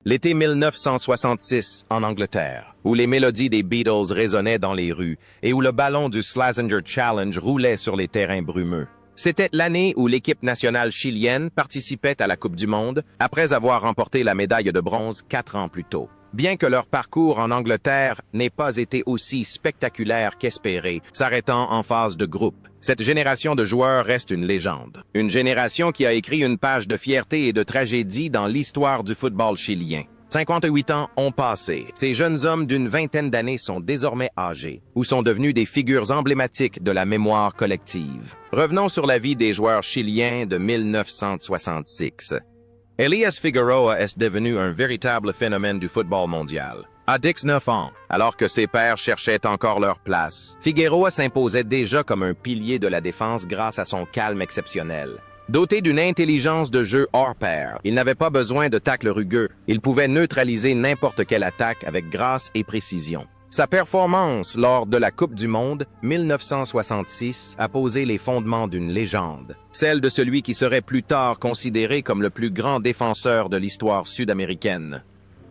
L'été 1966, en Angleterre, où les mélodies des Beatles résonnaient dans les rues et où le ballon du Slazenger Challenge roulait sur les terrains brumeux. C'était l'année où l'équipe nationale chilienne participait à la Coupe du Monde après avoir remporté la médaille de bronze 4 ans plus tôt. Bien que leur parcours en Angleterre n'ait pas été aussi spectaculaire qu'espéré, s'arrêtant en phase de groupe, cette génération de joueurs reste une légende. Une génération qui a écrit une page de fierté et de tragédie dans l'histoire du football chilien. 58 ans ont passé. Ces jeunes hommes d'une vingtaine d'années sont désormais âgés ou sont devenus des figures emblématiques de la mémoire collective. Revenons sur la vie des joueurs chiliens de 1966. Elias Figueroa est devenu un véritable phénomène du football mondial. À 19 ans, alors que ses pairs cherchaient encore leur place, Figueroa s'imposait déjà comme un pilier de la défense grâce à son calme exceptionnel. Doté d'une intelligence de jeu hors pair, il n'avait pas besoin de tacles rugueux. Il pouvait neutraliser n'importe quelle attaque avec grâce et précision. Sa performance lors de la Coupe du Monde 1966 a posé les fondements d'une légende, celle de celui qui serait plus tard considéré comme le plus grand défenseur de l'histoire sud-américaine.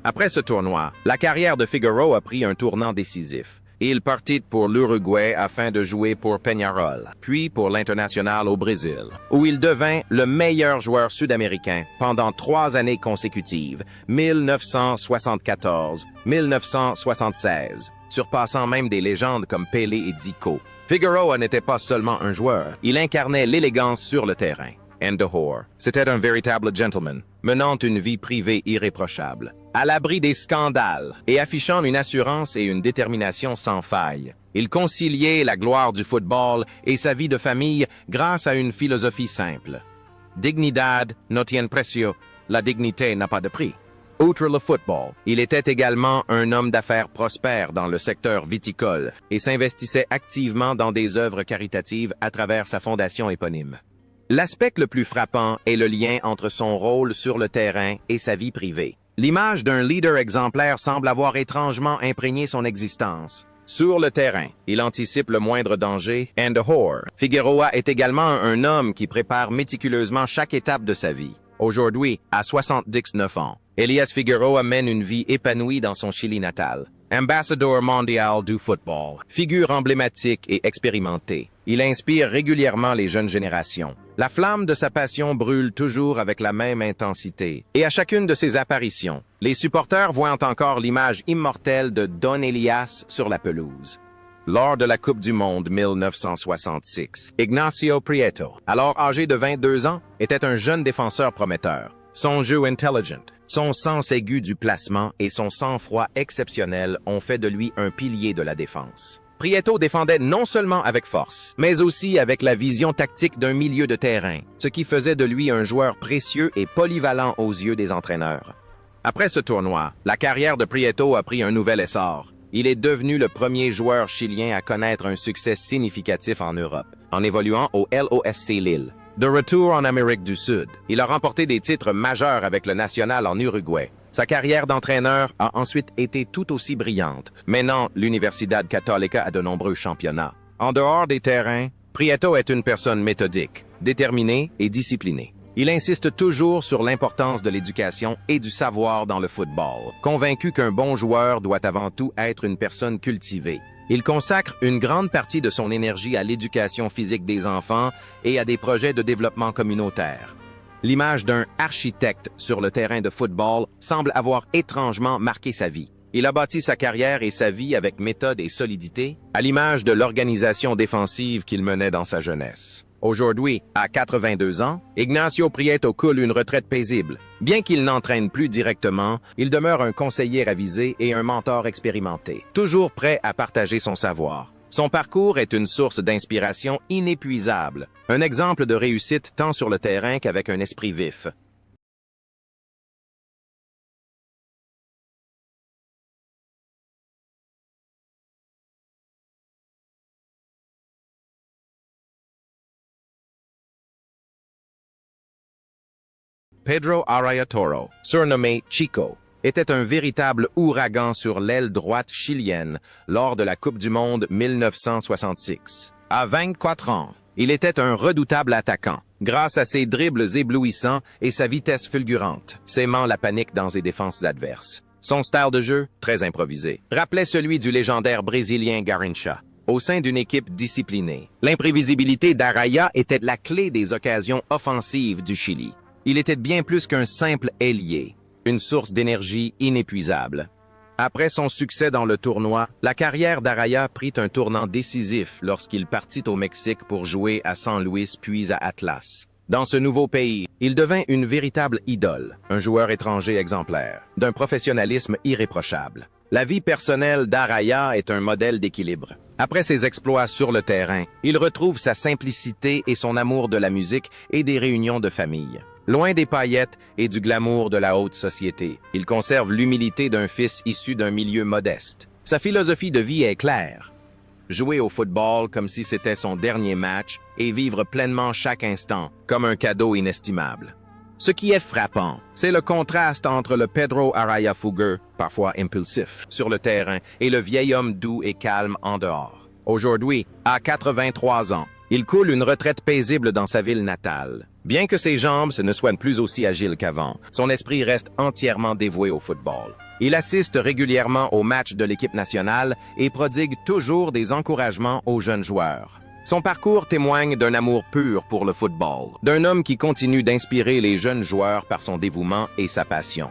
Après ce tournoi, la carrière de Figueroa a pris un tournant décisif. Il partit pour l'Uruguay afin de jouer pour Peñarol, puis pour l'International au Brésil, où il devint le meilleur joueur sud-américain pendant 3 années consécutives, 1974-1976, surpassant même des légendes comme Pelé et Zico. Figueroa n'était pas seulement un joueur, il incarnait l'élégance sur le terrain. And dehors, c'était un véritable gentleman, menant une vie privée irréprochable, à l'abri des scandales et affichant une assurance et une détermination sans faille. Il conciliait la gloire du football et sa vie de famille grâce à une philosophie simple. Dignidad no tiene precio, la dignité n'a pas de prix. Outre le football, il était également un homme d'affaires prospère dans le secteur viticole et s'investissait activement dans des œuvres caritatives à travers sa fondation éponyme. L'aspect le plus frappant est le lien entre son rôle sur le terrain et sa vie privée. L'image d'un leader exemplaire semble avoir étrangement imprégné son existence. Sur le terrain, il anticipe le moindre danger, and dehors. Figueroa est également un homme qui prépare méticuleusement chaque étape de sa vie. Aujourd'hui, à 79 ans, Elias Figueroa mène une vie épanouie dans son Chili natal. Ambassadeur mondial du football, figure emblématique et expérimentée. Il inspire régulièrement les jeunes générations. La flamme de sa passion brûle toujours avec la même intensité. Et à chacune de ses apparitions, les supporters voient encore l'image immortelle de Don Elias sur la pelouse. Lors de la Coupe du Monde 1966, Ignacio Prieto, alors âgé de 22 ans, était un jeune défenseur prometteur. Son jeu intelligent, son sens aigu du placement et son sang-froid exceptionnel ont fait de lui un pilier de la défense. Prieto défendait non seulement avec force, mais aussi avec la vision tactique d'un milieu de terrain, ce qui faisait de lui un joueur précieux et polyvalent aux yeux des entraîneurs. Après ce tournoi, la carrière de Prieto a pris un nouvel essor. Il est devenu le premier joueur chilien à connaître un succès significatif en Europe, en évoluant au LOSC Lille. De retour en Amérique du Sud, il a remporté des titres majeurs avec le national en Uruguay. Sa carrière d'entraîneur a ensuite été tout aussi brillante, menant l'Universidad Católica à de nombreux championnats. En dehors des terrains, Prieto est une personne méthodique, déterminée et disciplinée. Il insiste toujours sur l'importance de l'éducation et du savoir dans le football, convaincu qu'un bon joueur doit avant tout être une personne cultivée. Il consacre une grande partie de son énergie à l'éducation physique des enfants et à des projets de développement communautaire. L'image d'un architecte sur le terrain de football semble avoir étrangement marqué sa vie. Il a bâti sa carrière et sa vie avec méthode et solidité, à l'image de l'organisation défensive qu'il menait dans sa jeunesse. Aujourd'hui, à 82 ans, Ignacio Prieto coule une retraite paisible. Bien qu'il n'entraîne plus directement, il demeure un conseiller avisé et un mentor expérimenté, toujours prêt à partager son savoir. Son parcours est une source d'inspiration inépuisable, un exemple de réussite tant sur le terrain qu'avec un esprit vif. Pedro Araya Toro, surnommé Chico, était un véritable ouragan sur l'aile droite chilienne lors de la Coupe du Monde 1966. À 24 ans, Il était un redoutable attaquant, grâce à ses dribbles éblouissants et sa vitesse fulgurante, sémant la panique dans les défenses adverses. Son style de jeu, très improvisé, rappelait celui du légendaire Brésilien Garrincha, au sein d'une équipe disciplinée. L'imprévisibilité d'Araya était la clé des occasions offensives du Chili. Il était bien plus qu'un simple ailier, une source d'énergie inépuisable. Après son succès dans le tournoi, la carrière d'Araya prit un tournant décisif lorsqu'il partit au Mexique pour jouer à San Luis puis à Atlas. Dans ce nouveau pays, il devint une véritable idole, un joueur étranger exemplaire, d'un professionnalisme irréprochable. La vie personnelle d'Araya est un modèle d'équilibre. Après ses exploits sur le terrain, il retrouve sa simplicité et son amour de la musique et des réunions de famille. Loin des paillettes et du glamour de la haute société, il conserve l'humilité d'un fils issu d'un milieu modeste. Sa philosophie de vie est claire. Jouer au football comme si c'était son dernier match et vivre pleinement chaque instant comme un cadeau inestimable. Ce qui est frappant, c'est le contraste entre le Pedro Araya fougueux, parfois impulsif, sur le terrain et le vieil homme doux et calme en dehors. Aujourd'hui, à 83 ans, il coule une retraite paisible dans sa ville natale. Bien que ses jambes ne soient plus aussi agiles qu'avant, son esprit reste entièrement dévoué au football. Il assiste régulièrement aux matchs de l'équipe nationale et prodigue toujours des encouragements aux jeunes joueurs. Son parcours témoigne d'un amour pur pour le football, d'un homme qui continue d'inspirer les jeunes joueurs par son dévouement et sa passion.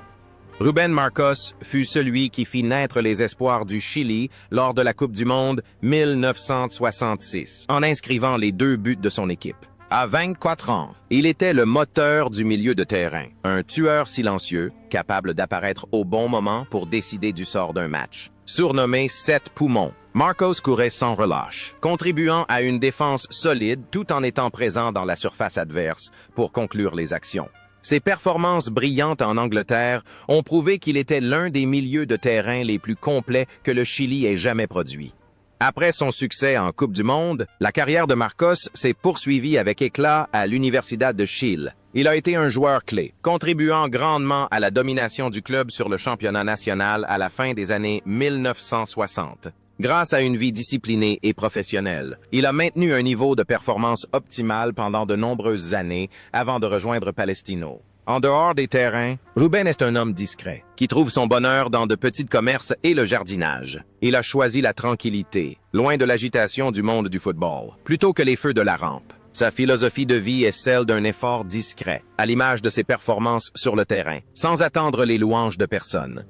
Rubén Marcos fut celui qui fit naître les espoirs du Chili lors de la Coupe du Monde 1966, en inscrivant les 2 buts de son équipe. À 24 ans, il était le moteur du milieu de terrain, un tueur silencieux, capable d'apparaître au bon moment pour décider du sort d'un match. Surnommé 7 poumons, Marcos courait sans relâche, contribuant à une défense solide tout en étant présent dans la surface adverse pour conclure les actions. Ses performances brillantes en Angleterre ont prouvé qu'il était l'un des milieux de terrain les plus complets que le Chili ait jamais produit. Après son succès en Coupe du Monde, la carrière de Marcos s'est poursuivie avec éclat à l'Universidad de Chile. Il a été un joueur clé, contribuant grandement à la domination du club sur le championnat national à la fin des années 1960. Grâce à une vie disciplinée et professionnelle, il a maintenu un niveau de performance optimal pendant de nombreuses années avant de rejoindre Palestino. En dehors des terrains, Rubén est un homme discret, qui trouve son bonheur dans de petits commerces et le jardinage. Il a choisi la tranquillité, loin de l'agitation du monde du football, plutôt que les feux de la rampe. Sa philosophie de vie est celle d'un effort discret, à l'image de ses performances sur le terrain, sans attendre les louanges de personne.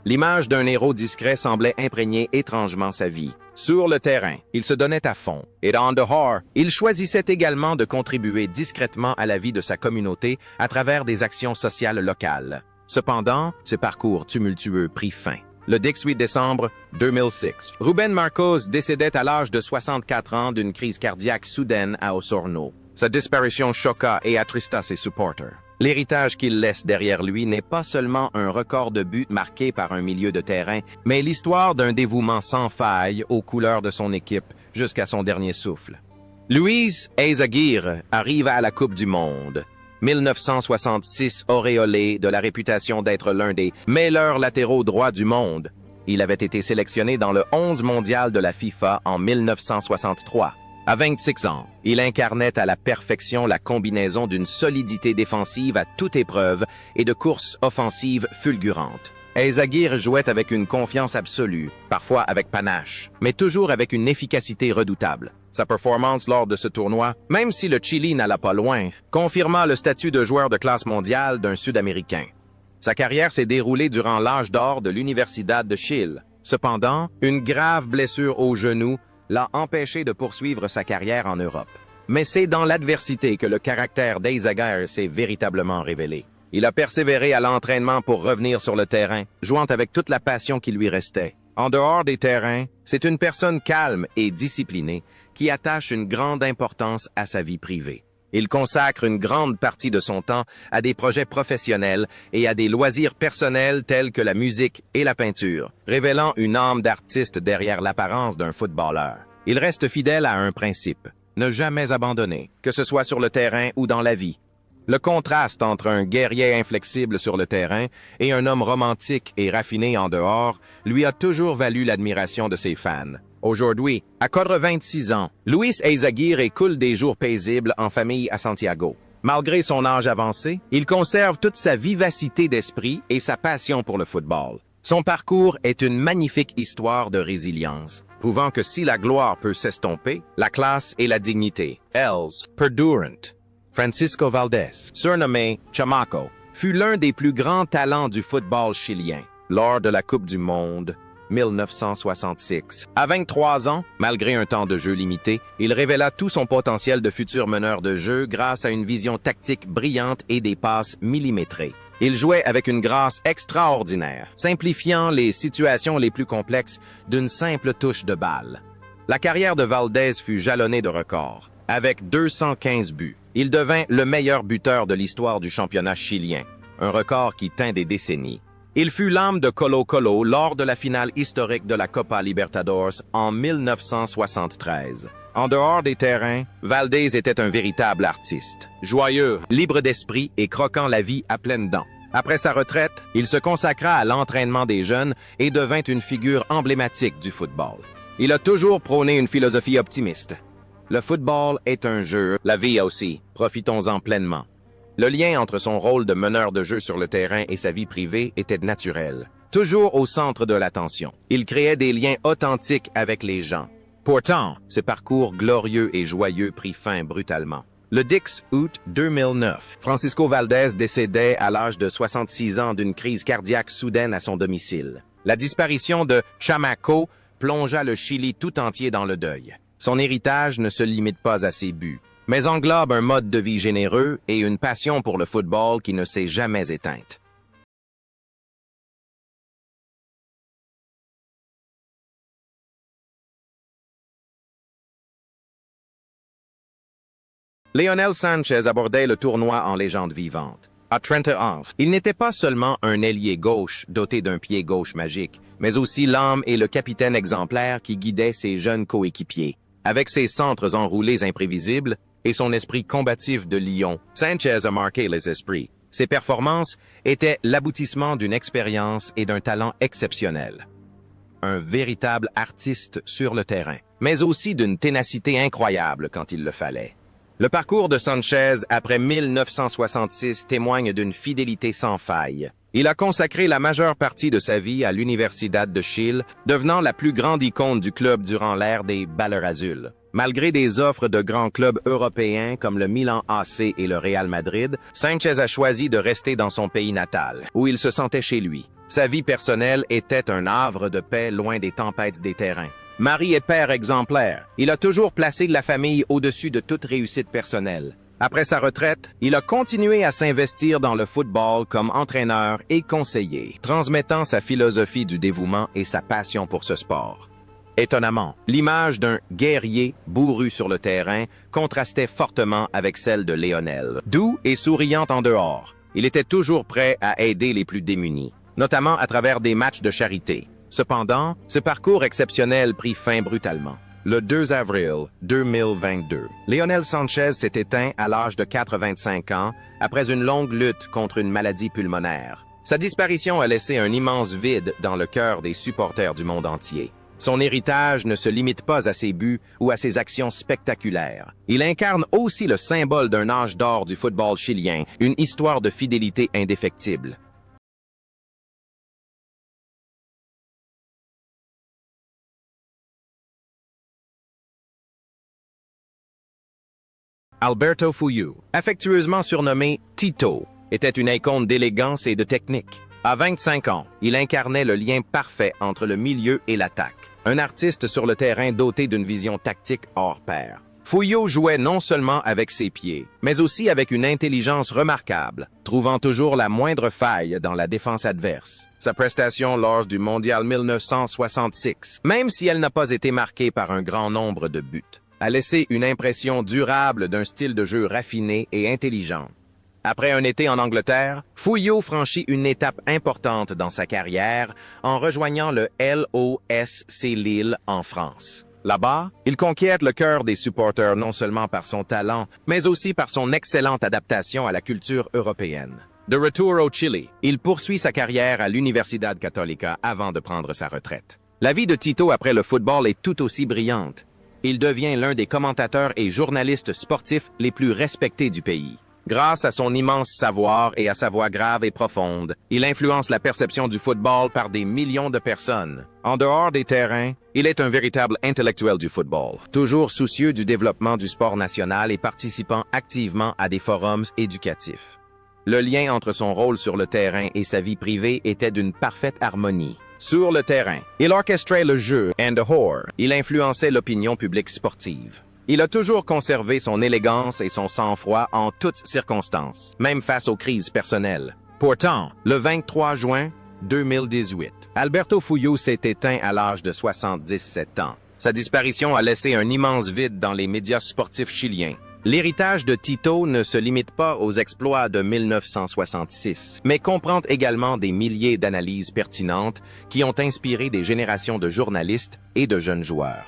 L'image d'un héros discret semblait imprégner étrangement sa vie. Sur le terrain, il se donnait à fond, et en dehors, il choisissait également de contribuer discrètement à la vie de sa communauté à travers des actions sociales locales. Cependant, ce parcours tumultueux prit fin. Le 18 décembre 2006, Rubén Marcos décédait à l'âge de 64 ans d'une crise cardiaque soudaine à Osorno. Sa disparition choqua et attrista ses supporters. L'héritage qu'il laisse derrière lui n'est pas seulement un record de buts marqué par un milieu de terrain, mais l'histoire d'un dévouement sans faille aux couleurs de son équipe jusqu'à son dernier souffle. Luis Eizaguirre arrive à la Coupe du Monde. 1966 auréolé de la réputation d'être l'un des meilleurs latéraux droits du monde. Il avait été sélectionné dans le 11 mondial de la FIFA en 1963. À 26 ans, il incarnait à la perfection la combinaison d'une solidité défensive à toute épreuve et de courses offensives fulgurantes. Eizaguirre jouait avec une confiance absolue, parfois avec panache, mais toujours avec une efficacité redoutable. Sa performance lors de ce tournoi, même si le Chili n'alla pas loin, confirma le statut de joueur de classe mondiale d'un Sud-Américain. Sa carrière s'est déroulée durant l'âge d'or de l'Universidad de Chile. Cependant, une grave blessure au genou l'a empêché de poursuivre sa carrière en Europe. Mais c'est dans l'adversité que le caractère d'Eizaguirre s'est véritablement révélé. Il a persévéré à l'entraînement pour revenir sur le terrain, jouant avec toute la passion qui lui restait. En dehors des terrains, c'est une personne calme et disciplinée qui attache une grande importance à sa vie privée. Il consacre une grande partie de son temps à des projets professionnels et à des loisirs personnels tels que la musique et la peinture, révélant une âme d'artiste derrière l'apparence d'un footballeur. Il reste fidèle à un principe, ne jamais abandonner, que ce soit sur le terrain ou dans la vie. Le contraste entre un guerrier inflexible sur le terrain et un homme romantique et raffiné en dehors lui a toujours valu l'admiration de ses fans. Aujourd'hui, à 86 ans, Luis Eizaguirre coule des jours paisibles en famille à Santiago. Malgré son âge avancé, il conserve toute sa vivacité d'esprit et sa passion pour le football. Son parcours est une magnifique histoire de résilience, prouvant que si la gloire peut s'estomper, la classe et la dignité, elles, perdurent. Francisco Valdés, surnommé Chamaco, fut l'un des plus grands talents du football chilien lors de la Coupe du Monde 1966. À 23 ans, malgré un temps de jeu limité, il révéla tout son potentiel de futur meneur de jeu grâce à une vision tactique brillante et des passes millimétrées. Il jouait avec une grâce extraordinaire, simplifiant les situations les plus complexes d'une simple touche de balle. La carrière de Valdés fut jalonnée de records. Avec 215 buts, il devint le meilleur buteur de l'histoire du championnat chilien, un record qui tint des décennies. Il fut l'âme de Colo-Colo lors de la finale historique de la Copa Libertadores en 1973. En dehors des terrains, Valdés était un véritable artiste, joyeux, libre d'esprit et croquant la vie à pleines dents. Après sa retraite, il se consacra à l'entraînement des jeunes et devint une figure emblématique du football. Il a toujours prôné une philosophie optimiste. Le football est un jeu, la vie aussi, profitons-en pleinement. Le lien entre son rôle de meneur de jeu sur le terrain et sa vie privée était naturel. Toujours au centre de l'attention, il créait des liens authentiques avec les gens. Pourtant, ce parcours glorieux et joyeux prit fin brutalement. Le 10 août 2009, Francisco Valdés décédait à l'âge de 66 ans d'une crise cardiaque soudaine à son domicile. La disparition de Chamaco plongea le Chili tout entier dans le deuil. Son héritage ne se limite pas à ses buts, mais englobe un mode de vie généreux et une passion pour le football qui ne s'est jamais éteinte. Lionel Sanchez abordait le tournoi en légende vivante. À 30 ans, il n'était pas seulement un ailier gauche doté d'un pied gauche magique, mais aussi l'âme et le capitaine exemplaire qui guidait ses jeunes coéquipiers. Avec ses centres enroulés imprévisibles et son esprit combatif de lion, Sanchez a marqué les esprits. Ses performances étaient l'aboutissement d'une expérience et d'un talent exceptionnel. Un véritable artiste sur le terrain, mais aussi d'une ténacité incroyable quand il le fallait. Le parcours de Sanchez après 1966 témoigne d'une fidélité sans faille. Il a consacré la majeure partie de sa vie à l'Universidad de Chile, devenant la plus grande icône du club durant l'ère des Balleurs Azules. Malgré des offres de grands clubs européens comme le Milan AC et le Real Madrid, Sanchez a choisi de rester dans son pays natal, où il se sentait chez lui. Sa vie personnelle était un havre de paix loin des tempêtes des terrains. Mari et père exemplaire, il a toujours placé la famille au-dessus de toute réussite personnelle. Après sa retraite, il a continué à s'investir dans le football comme entraîneur et conseiller, transmettant sa philosophie du dévouement et sa passion pour ce sport. Étonnamment, l'image d'un guerrier bourru sur le terrain contrastait fortement avec celle de Lionel. Doux et souriant en dehors, il était toujours prêt à aider les plus démunis, notamment à travers des matchs de charité. Cependant, ce parcours exceptionnel prit fin brutalement. Le 2 avril 2022, Lionel Sanchez s'est éteint à l'âge de 85 ans après une longue lutte contre une maladie pulmonaire. Sa disparition a laissé un immense vide dans le cœur des supporters du monde entier. Son héritage ne se limite pas à ses buts ou à ses actions spectaculaires. Il incarne aussi le symbole d'un âge d'or du football chilien, une histoire de fidélité indéfectible. Alberto Fuyu, affectueusement surnommé Tito, était une icône d'élégance et de technique. À 25 ans, il incarnait le lien parfait entre le milieu et l'attaque. Un artiste sur le terrain doté d'une vision tactique hors pair. Fuyu jouait non seulement avec ses pieds, mais aussi avec une intelligence remarquable, trouvant toujours la moindre faille dans la défense adverse. Sa prestation lors du Mondial 1966, même si elle n'a pas été marquée par un grand nombre de buts, a laissé une impression durable d'un style de jeu raffiné et intelligent. Après un été en Angleterre, Fuyu franchit une étape importante dans sa carrière en rejoignant le LOSC Lille en France. Là-bas, il conquiert le cœur des supporters non seulement par son talent, mais aussi par son excellente adaptation à la culture européenne. De retour au Chili, il poursuit sa carrière à l'Universidad Católica avant de prendre sa retraite. La vie de Tito après le football est tout aussi brillante. Il devient l'un des commentateurs et journalistes sportifs les plus respectés du pays. Grâce à son immense savoir et à sa voix grave et profonde, il influence la perception du football par des millions de personnes. En dehors des terrains, il est un véritable intellectuel du football, toujours soucieux du développement du sport national et participant activement à des forums éducatifs. Le lien entre son rôle sur le terrain et sa vie privée était d'une parfaite harmonie. Sur le terrain, il orchestrait le jeu and the horror. Il influençait l'opinion publique sportive. Il a toujours conservé son élégance et son sang-froid en toutes circonstances, même face aux crises personnelles. Pourtant, le 23 juin 2018, Alberto Fullo s'est éteint à l'âge de 77 ans. Sa disparition a laissé un immense vide dans les médias sportifs chiliens. L'héritage de Tito ne se limite pas aux exploits de 1966, mais comprend également des milliers d'analyses pertinentes qui ont inspiré des générations de journalistes et de jeunes joueurs.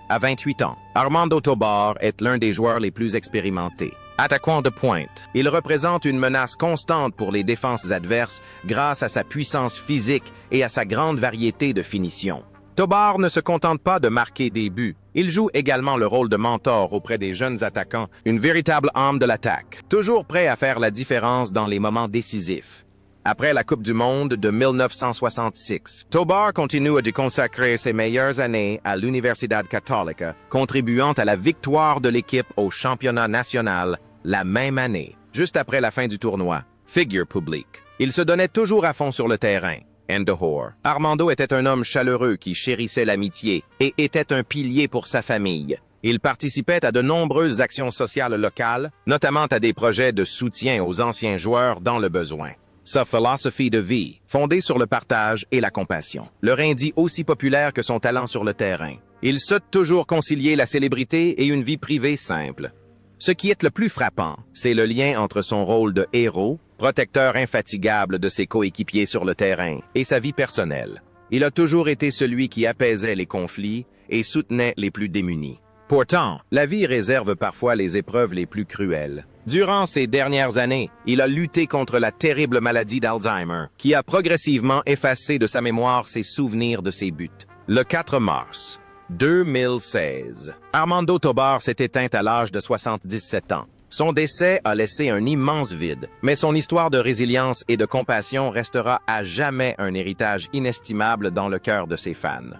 À 28 ans, Armando Tobar est l'un des joueurs les plus expérimentés. Attaquant de pointe, il représente une menace constante pour les défenses adverses grâce à sa puissance physique et à sa grande variété de finitions. Tobar ne se contente pas de marquer des buts. Il joue également le rôle de mentor auprès des jeunes attaquants, une véritable âme de l'attaque, toujours prêt à faire la différence dans les moments décisifs. Après la Coupe du Monde de 1966, Tobar continue de consacrer ses meilleures années à l'Universidad Católica, contribuant à la victoire de l'équipe au championnat national la même année, juste après la fin du tournoi. Figure publique. Il se donnait toujours à fond sur le terrain. And the whore. Armando était un homme chaleureux qui chérissait l'amitié et était un pilier pour sa famille. Il participait à de nombreuses actions sociales locales, notamment à des projets de soutien aux anciens joueurs dans le besoin. Sa philosophie de vie, fondée sur le partage et la compassion, le rendit aussi populaire que son talent sur le terrain. Il sut toujours concilier la célébrité et une vie privée simple. Ce qui est le plus frappant, c'est le lien entre son rôle de héros, protecteur infatigable de ses coéquipiers sur le terrain, et sa vie personnelle. Il a toujours été celui qui apaisait les conflits et soutenait les plus démunis. Pourtant, la vie réserve parfois les épreuves les plus cruelles. Durant ces dernières années, il a lutté contre la terrible maladie d'Alzheimer, qui a progressivement effacé de sa mémoire ses souvenirs de ses buts. Le 4 mars 2016, Armando Tobar s'est éteint à l'âge de 77 ans. Son décès a laissé un immense vide, mais son histoire de résilience et de compassion restera à jamais un héritage inestimable dans le cœur de ses fans.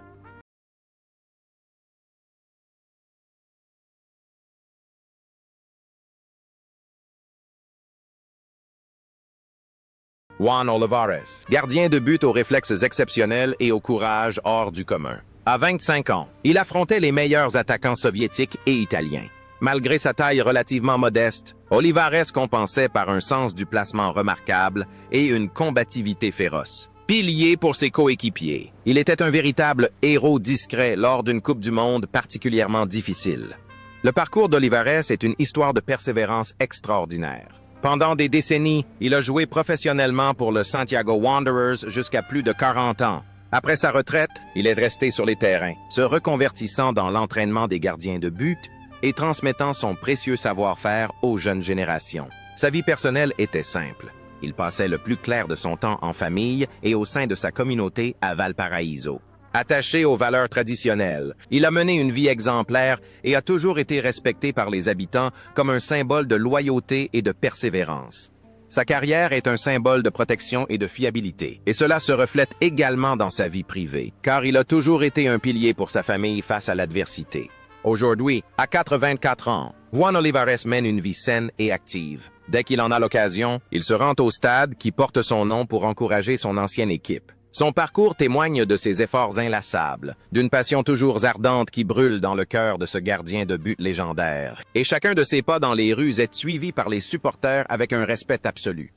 Juan Olivares, gardien de but aux réflexes exceptionnels et au courage hors du commun. À 25 ans, il affrontait les meilleurs attaquants soviétiques et italiens. Malgré sa taille relativement modeste, Olivares compensait par un sens du placement remarquable et une combativité féroce. Pilier pour ses coéquipiers, il était un véritable héros discret lors d'une Coupe du Monde particulièrement difficile. Le parcours d'Olivares est une histoire de persévérance extraordinaire. Pendant des décennies, il a joué professionnellement pour le Santiago Wanderers jusqu'à plus de 40 ans. Après sa retraite, il est resté sur les terrains, se reconvertissant dans l'entraînement des gardiens de but et transmettant son précieux savoir-faire aux jeunes générations. Sa vie personnelle était simple. Il passait le plus clair de son temps en famille et au sein de sa communauté à Valparaíso. Attaché aux valeurs traditionnelles, il a mené une vie exemplaire et a toujours été respecté par les habitants comme un symbole de loyauté et de persévérance. Sa carrière est un symbole de protection et de fiabilité, et cela se reflète également dans sa vie privée, car il a toujours été un pilier pour sa famille face à l'adversité. Aujourd'hui, à 84 ans, Juan Olivares mène une vie saine et active. Dès qu'il en a l'occasion, il se rend au stade qui porte son nom pour encourager son ancienne équipe. Son parcours témoigne de ses efforts inlassables, d'une passion toujours ardente qui brûle dans le cœur de ce gardien de but légendaire. Et chacun de ses pas dans les rues est suivi par les supporters avec un respect absolu.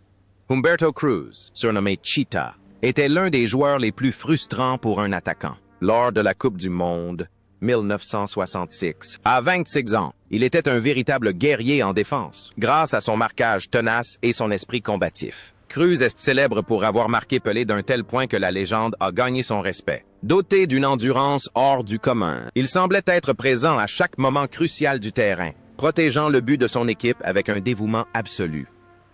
Humberto Cruz, surnommé Cheetah, était l'un des joueurs les plus frustrants pour un attaquant. Lors de la Coupe du Monde 1966, à 26 ans, il était un véritable guerrier en défense, grâce à son marquage tenace et son esprit combatif. Cruz est célèbre pour avoir marqué Pelé d'un tel point que la légende a gagné son respect. Doté d'une endurance hors du commun, il semblait être présent à chaque moment crucial du terrain, protégeant le but de son équipe avec un dévouement absolu.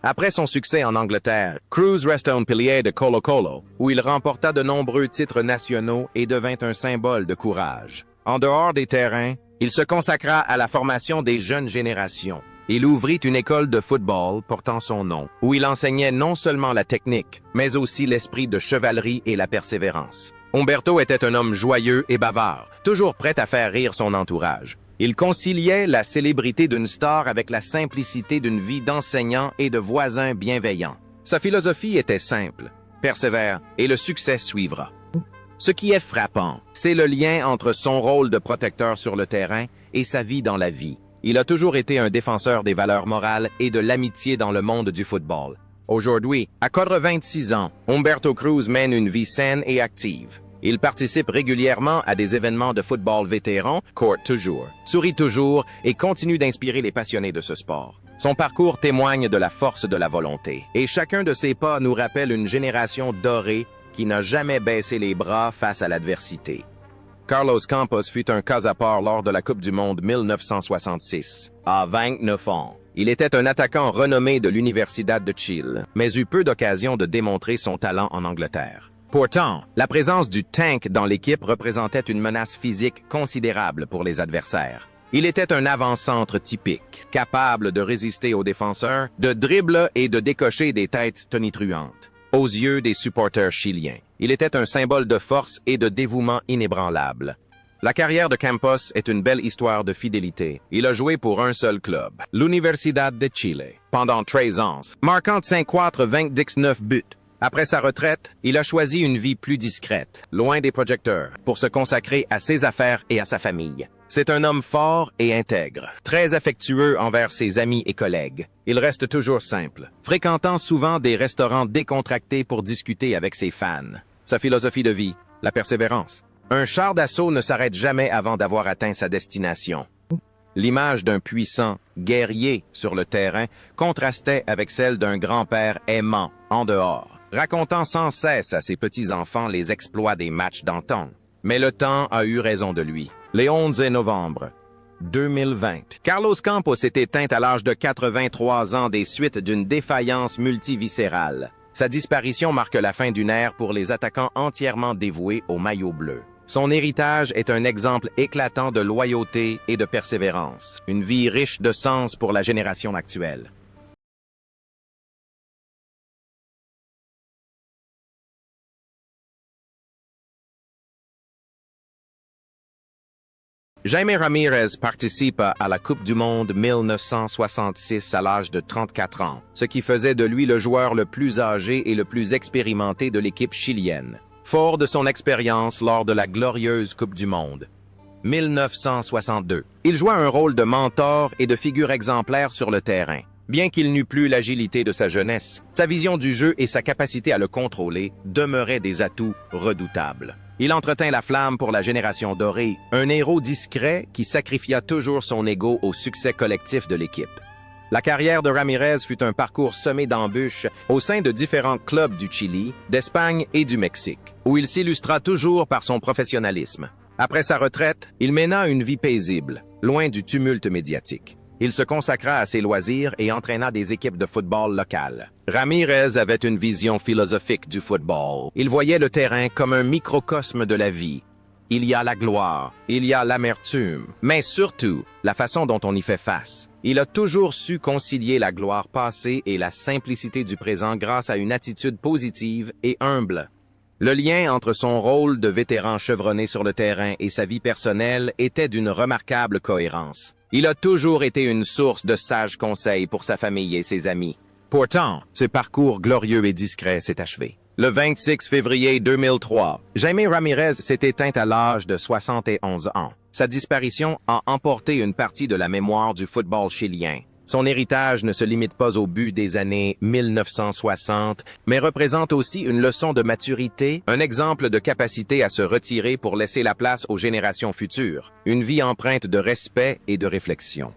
Après son succès en Angleterre, Cruz resta un pilier de Colo-Colo, où il remporta de nombreux titres nationaux et devint un symbole de courage. En dehors des terrains, il se consacra à la formation des jeunes générations. Il ouvrit une école de football portant son nom, où il enseignait non seulement la technique, mais aussi l'esprit de chevalerie et la persévérance. Umberto était un homme joyeux et bavard, toujours prêt à faire rire son entourage. Il conciliait la célébrité d'une star avec la simplicité d'une vie d'enseignant et de voisin bienveillant. Sa philosophie était simple: persévère et le succès suivra. Ce qui est frappant, c'est le lien entre son rôle de protecteur sur le terrain et sa vie dans la vie. Il a toujours été un défenseur des valeurs morales et de l'amitié dans le monde du football. Aujourd'hui, à 86 ans, Umberto Cruz mène une vie saine et active. Il participe régulièrement à des événements de football vétéran, court toujours, sourit toujours et continue d'inspirer les passionnés de ce sport. Son parcours témoigne de la force de la volonté, et chacun de ses pas nous rappelle une génération dorée qui n'a jamais baissé les bras face à l'adversité. Carlos Campos fut un cas à part lors de la Coupe du Monde 1966, à 29 ans. Il était un attaquant renommé de l'Universidad de Chile, mais eut peu d'occasions de démontrer son talent en Angleterre. Pourtant, la présence du tank dans l'équipe représentait une menace physique considérable pour les adversaires. Il était un avant-centre typique, capable de résister aux défenseurs, de dribbler et de décocher des têtes tonitruantes. Aux yeux des supporters chiliens, il était un symbole de force et de dévouement inébranlable. La carrière de Campos est une belle histoire de fidélité. Il a joué pour un seul club, l'Universidad de Chile, pendant 13 ans, marquant 5-4-29 buts. Après sa retraite, il a choisi une vie plus discrète, loin des projecteurs, pour se consacrer à ses affaires et à sa famille. C'est un homme fort et intègre, très affectueux envers ses amis et collègues. Il reste toujours simple, fréquentant souvent des restaurants décontractés pour discuter avec ses fans. Sa philosophie de vie, la persévérance. Un char d'assaut ne s'arrête jamais avant d'avoir atteint sa destination. L'image d'un puissant guerrier sur le terrain contrastait avec celle d'un grand-père aimant en dehors, racontant sans cesse à ses petits-enfants les exploits des matchs d'antan. Mais le temps a eu raison de lui. Les 11 novembre 2020, Carlos Campos s'est éteint à l'âge de 83 ans des suites d'une défaillance multiviscérale. Sa disparition marque la fin d'une ère pour les attaquants entièrement dévoués au maillot bleu. Son héritage est un exemple éclatant de loyauté et de persévérance, une vie riche de sens pour la génération actuelle. Jaime Ramirez participe à la Coupe du Monde 1966 à l'âge de 34 ans, ce qui faisait de lui le joueur le plus âgé et le plus expérimenté de l'équipe chilienne. Fort de son expérience lors de la glorieuse Coupe du Monde 1962, il joua un rôle de mentor et de figure exemplaire sur le terrain. Bien qu'il n'eût plus l'agilité de sa jeunesse, sa vision du jeu et sa capacité à le contrôler demeuraient des atouts redoutables. Il entretint la flamme pour la génération dorée, un héros discret qui sacrifia toujours son ego au succès collectif de l'équipe. La carrière de Ramirez fut un parcours semé d'embûches au sein de différents clubs du Chili, d'Espagne et du Mexique, où il s'illustra toujours par son professionnalisme. Après sa retraite, il mena une vie paisible, loin du tumulte médiatique. Il se consacra à ses loisirs et entraîna des équipes de football locales. Ramirez avait une vision philosophique du football. Il voyait le terrain comme un microcosme de la vie. Il y a la gloire, il y a l'amertume, mais surtout la façon dont on y fait face. Il a toujours su concilier la gloire passée et la simplicité du présent grâce à une attitude positive et humble. Le lien entre son rôle de vétéran chevronné sur le terrain et sa vie personnelle était d'une remarquable cohérence. Il a toujours été une source de sages conseils pour sa famille et ses amis. Pourtant, ce parcours glorieux et discret s'est achevé. Le 26 février 2003, Jaime Ramirez s'est éteint à l'âge de 71 ans. Sa disparition a emporté une partie de la mémoire du football chilien. Son héritage ne se limite pas au but des années 1960, mais représente aussi une leçon de maturité, un exemple de capacité à se retirer pour laisser la place aux générations futures, une vie empreinte de respect et de réflexion.